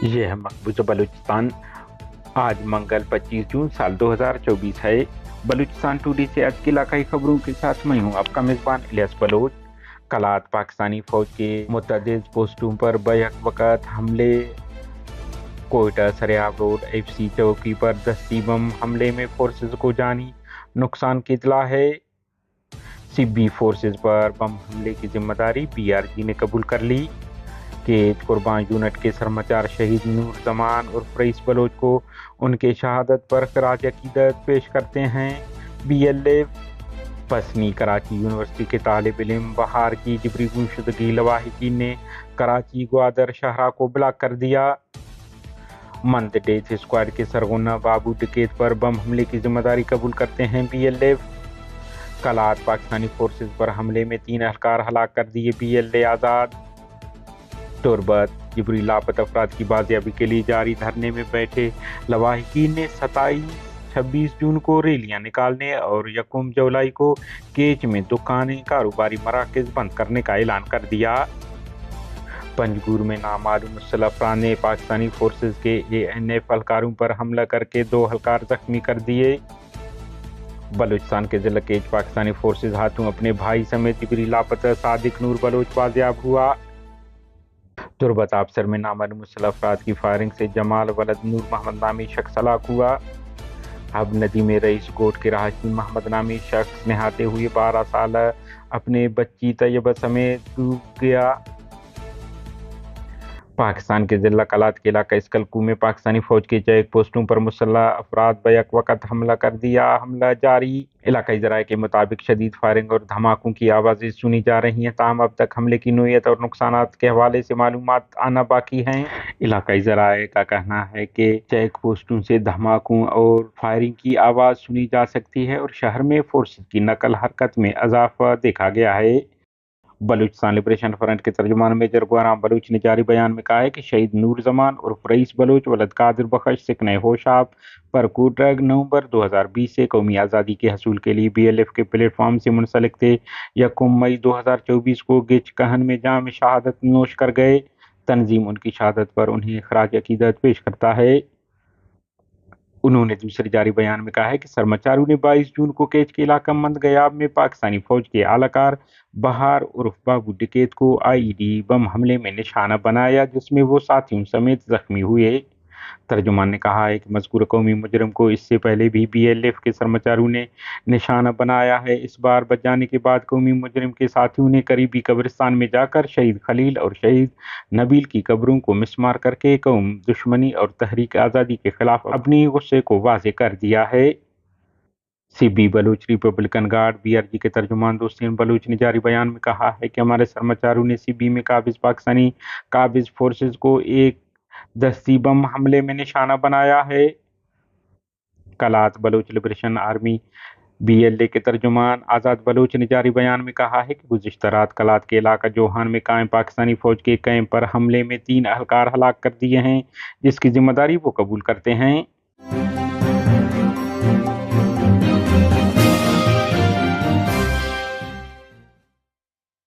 ये है मकबूजा बलूचिस्तान। आज मंगल 25 जून साल 2024 है। बलूचिस्तान टुडे से आज की इलाकाई खबरों के साथ मैं हूँ आपका मेज़बान इलियास बलोच। कलात पाकिस्तानी फौज के मुतअद्दिद पोस्टों पर बैक वक़्त हमले। कोयटा सरियाब रोड FC चौकी पर दस्ती बम हमले में फोर्सेज को जानी नुकसान की इतला है। CB फोर्सेज पर बम हमले की जिम्मेदारी BRG ने कबूल कर ली। केज कुर्बान यूनिट के सरमाचार शहीद नूर जमान और रईस बलोच को उनके शहादत पर खराज अकीदत पेश करते हैं BLF। पसनी कराची यूनिवर्सिटी के तालिब इल्म बहार की जिबरी गुमशुदगी लवाहिकीन ने कराची ग्वादर शहरा को ब्लॉक कर दिया। मंद डेथ स्क्वाड के सरगोना बाबू डकैत पर बम हमले की जिम्मेदारी कबूल करते हैं BLF। कलात पाकिस्तानी फोर्सेज पर हमले में 3 एहलकार हलाक कर दिए BLA आज़ाद। तुरबत जिबरी लापता अफराद की बाजियाबी के लिए जारी धरने में बैठे लवाहिकीन ने 27-26 जून को रैलियां निकालने और 1 जुलाई को केच में दुकानें कारोबारी मराकज बंद करने का ऐलान कर दिया। पंजगुर में नामालूम मुसल्लह अफराद ने पाकिस्तानी फोर्सेज के ANF एहलकारों पर हमला करके 2 एहलकार जख्मी कर दिए। बलूचिस्तान के जिला केच पाकिस्तानी फोर्सेज हाथों अपने भाई समेत जिबरी लापता सादिक नूर बलोच बाजियाब हुआ। तुरबत आबसर में नामालूम मुसल्लह अफराद की फायरिंग से जमाल वलद नूर मोहम्मद नामी शख्स हलाक हुआ। अब नदी में रईस कोट के रहायशी मोहम्मद नामी शख्स नहाते हुए 12 साल अपने बच्ची तैयबा समेत डूब गया। पाकिस्तान के जिला कलात के इलाका इसकलकू में पाकिस्तानी फौज के चेक पोस्टों पर मुसल्लह अफराद बैक वक़्त हमला कर दिया। हमला जारी। इलाकाई ज़राए के मुताबिक शदीद फायरिंग और धमाकों की आवाज़ें सुनी जा रही हैं, ताहम अब तक हमले की नोयत और नुकसानात के हवाले से मालूमात आना बाकी हैं। इलाकाई ज़राए का कहना है कि चेक पोस्टों से धमाकों और फायरिंग की आवाज़ सुनी जा सकती है और शहर में फोर्सेज की नकल हरकत में इजाफा देखा गया है। बलूचिस्तान लिबरेशन फ्रंट के तर्जुमान मेजर गुलाम बलूच ने जारी बयान में कहा है कि शहीद नूर जमान और रईस बलोच वलद कादिर बख्श सिकने होशाब पर कोटरग नवंबर 2020 से कौमी आज़ादी के हसूल के लिए BLF के प्लेटफॉर्म से मुंसलिक थे। 1 मई 2024 को गिच कहन में जाम शहादत नोश कर गए। तंजीम उनकी शहादत पर उन्हें खराज अकीदत पेश करता है। उन्होंने दूसरे जारी बयान में कहा है कि सरमाचारू ने 22 जून को केच के इलाका मंद गयाब में पाकिस्तानी फौज के आलाकार बहार उर्फ बाबू डकैत को IED बम हमले में निशाना बनाया, जिसमें वो साथियों समेत जख्मी हुए। तर्जुमान ने कहा है कि मज़कूर कौमी मुजरिम को इससे पहले भी BLF के सरमाचारू ने निशाना बनाया है। इस बार बच जाने के बाद कौमी मुजरिम के साथियों ने करीबी कब्रिस्तान में जाकर शहीद खलील और शहीद नबील की कब्रों को मिसमार करके कौम दुश्मनी और तहरीक आज़ादी के खिलाफ अपनी गुस्से को वाज़े कर दिया है। CB Baloch Republican guard BRG के तर्जुमान दोस्तीन बलूच ने जारी बयान में कहा है कि हमारे सरमाचारू ने CB में काबिज पाकिस्तानी काबिज फोर्सेज को एक दस्ती बम हमले में निशाना बनाया है। कलात बलूच लिबरेशन आर्मी BLA के तर्जुमान आज़ाद बलूच ने जारी बयान में कहा है कि गुज़िश्ता रात कलात के इलाका जोहान में कायम पाकिस्तानी फौज के कैंप पर हमले में 3 एहलकार हलाक कर दिए हैं, जिसकी जिम्मेदारी वो कबूल करते हैं।